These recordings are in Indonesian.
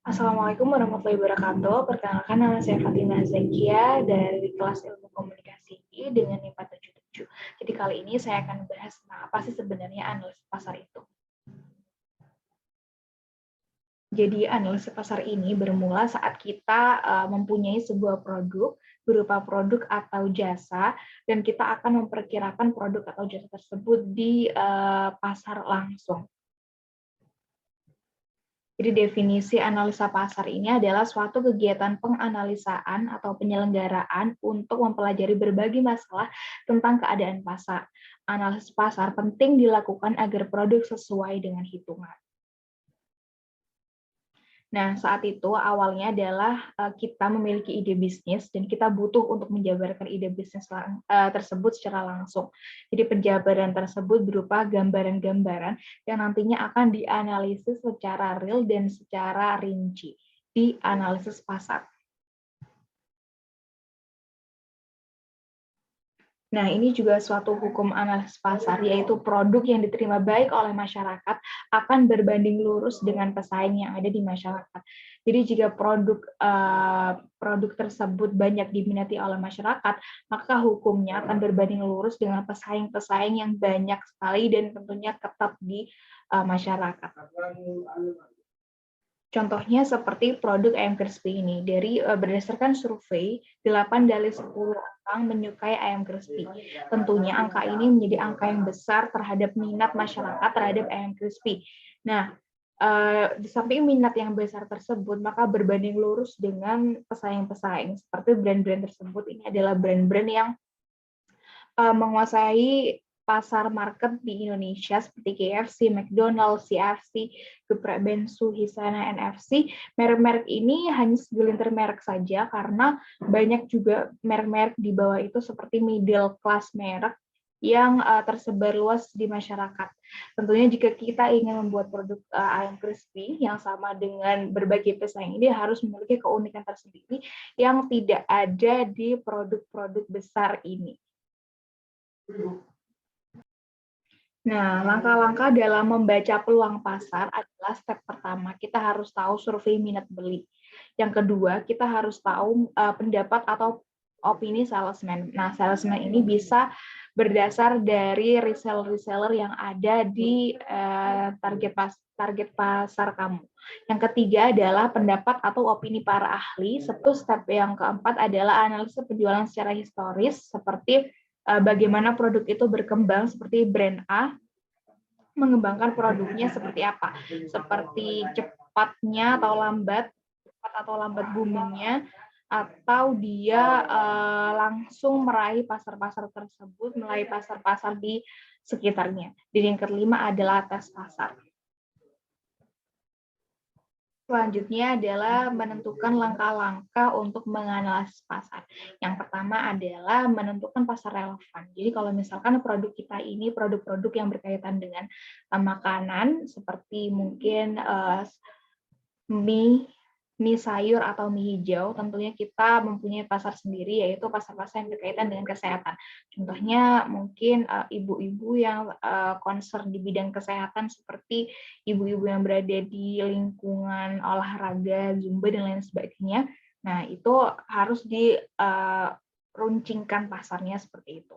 Assalamualaikum warahmatullahi wabarakatuh. Perkenalkan, nama saya Fatina Zakia dari kelas Ilmu Komunikasi dengan IPA 77. Jadi kali ini saya akan membahas tentang apa sih sebenarnya analisis pasar itu. Jadi analisis pasar ini bermula saat kita mempunyai sebuah produk berupa produk atau jasa, dan kita akan memperkirakan produk atau jasa tersebut di pasar langsung. Jadi definisi analisa pasar ini adalah suatu kegiatan penganalisaan atau penyelenggaraan untuk mempelajari berbagai masalah tentang keadaan pasar. Analisis pasar penting dilakukan agar produk sesuai dengan hitungan. Nah, saat itu awalnya adalah kita memiliki ide bisnis dan kita butuh untuk menjabarkan ide bisnis tersebut secara langsung. Jadi penjabaran tersebut berupa gambaran-gambaran yang nantinya akan dianalisis secara real dan secara rinci di analisis pasar. Nah, ini juga suatu hukum analisis pasar, yaitu produk yang diterima baik oleh masyarakat akan berbanding lurus dengan pesaing yang ada di masyarakat. Jadi jika produk tersebut banyak diminati oleh masyarakat, maka hukumnya akan berbanding lurus dengan pesaing-pesaing yang banyak sekali dan tentunya ketat di masyarakat. Contohnya seperti produk ayam crispy ini. Berdasarkan survei, 8 dari 10 orang menyukai ayam crispy. Tentunya angka ini menjadi angka yang besar terhadap minat masyarakat terhadap ayam crispy. Nah, di samping minat yang besar tersebut, maka berbanding lurus dengan pesaing-pesaing. Seperti brand-brand tersebut, ini adalah brand-brand yang menguasai pasar market di Indonesia seperti KFC, McDonald's, CFC, Geprek Bensu, Hisana, NFC. Merek-merek ini hanya segelintir merek saja karena banyak juga merek-merek di bawah itu seperti middle class merek yang tersebar luas di masyarakat. Tentunya jika kita ingin membuat produk ayam crispy yang sama dengan berbagai pesaing, ini harus memiliki keunikan tersendiri yang tidak ada di produk-produk besar ini. Nah, langkah-langkah dalam membaca peluang pasar adalah step pertama, kita harus tahu survei minat beli. Yang kedua, kita harus tahu pendapat atau opini salesman. Nah, salesman ini bisa berdasar dari reseller yang ada di target pasar kamu. Yang ketiga adalah pendapat atau opini para ahli. Step yang keempat adalah analisis penjualan secara historis, seperti bagaimana produk itu berkembang, seperti brand A mengembangkan produknya seperti apa, seperti cepat atau lambat boomingnya, atau dia langsung meraih pasar-pasar tersebut, meraih pasar-pasar di sekitarnya. Dan yang kelima adalah tes pasar. Selanjutnya adalah menentukan langkah-langkah untuk menganalisis pasar. Yang pertama adalah menentukan pasar relevan. Jadi kalau misalkan produk kita ini produk-produk yang berkaitan dengan makanan, seperti mungkin mie sayur atau mie hijau, tentunya kita mempunyai pasar sendiri, yaitu pasar-pasar yang berkaitan dengan kesehatan. Contohnya mungkin ibu-ibu yang concern di bidang kesehatan, seperti ibu-ibu yang berada di lingkungan olahraga, zumba, dan lain sebagainya. Nah, itu harus diruncingkan pasarnya seperti itu.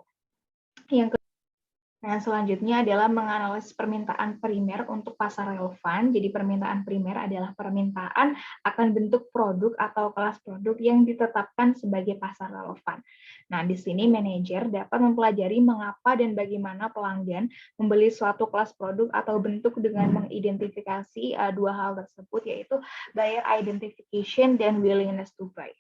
Nah, selanjutnya adalah menganalisis permintaan primer untuk pasar relevan. Jadi permintaan primer adalah permintaan akan bentuk produk atau kelas produk yang ditetapkan sebagai pasar relevan. Nah, di sini manajer dapat mempelajari mengapa dan bagaimana pelanggan membeli suatu kelas produk atau bentuk dengan mengidentifikasi dua hal tersebut, yaitu buyer identification dan willingness to buy.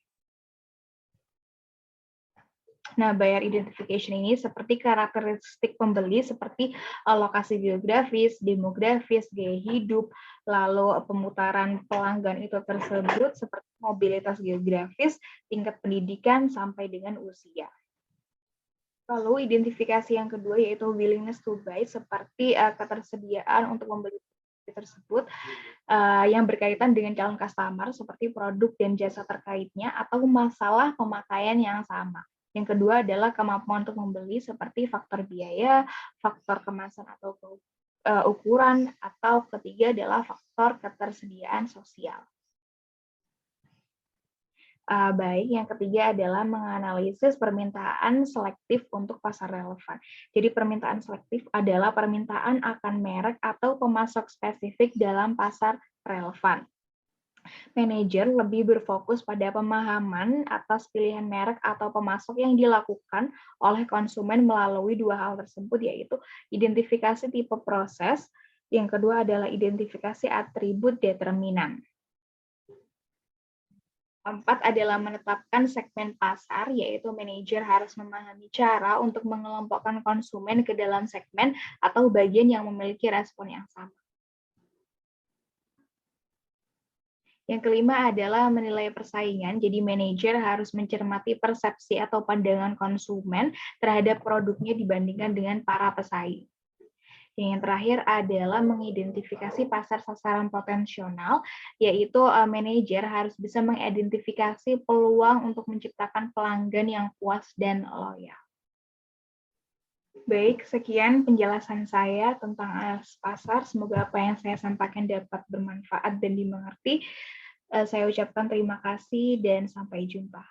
Nah, buyer identification ini seperti karakteristik pembeli, seperti lokasi geografis, demografis, gaya hidup, lalu pemutaran pelanggan itu tersebut, seperti mobilitas geografis, tingkat pendidikan, sampai dengan usia. Lalu identifikasi yang kedua yaitu willingness to buy, seperti ketersediaan untuk membeli tersebut yang berkaitan dengan calon customer, seperti produk dan jasa terkaitnya atau masalah pemakaian yang sama. Yang kedua adalah kemampuan untuk membeli, seperti faktor biaya, faktor kemasan atau ukuran, atau ketiga adalah faktor ketersediaan sosial. Baik, yang ketiga adalah menganalisis permintaan selektif untuk pasar relevan. Jadi permintaan selektif adalah permintaan akan merek atau pemasok spesifik dalam pasar relevan. Manajer lebih berfokus pada pemahaman atas pilihan merek atau pemasok yang dilakukan oleh konsumen melalui dua hal tersebut, yaitu identifikasi tipe proses, yang kedua adalah identifikasi atribut determinan. Keempat adalah menetapkan segmen pasar, yaitu manajer harus memahami cara untuk mengelompokkan konsumen ke dalam segmen atau bagian yang memiliki respon yang sama. Yang kelima adalah menilai persaingan, jadi manajer harus mencermati persepsi atau pandangan konsumen terhadap produknya dibandingkan dengan para pesaing. Yang terakhir adalah mengidentifikasi pasar sasaran potensial, yaitu manajer harus bisa mengidentifikasi peluang untuk menciptakan pelanggan yang puas dan loyal. Baik, sekian penjelasan saya tentang analisis pasar. Semoga apa yang saya sampaikan dapat bermanfaat dan dimengerti. Saya ucapkan terima kasih dan sampai jumpa.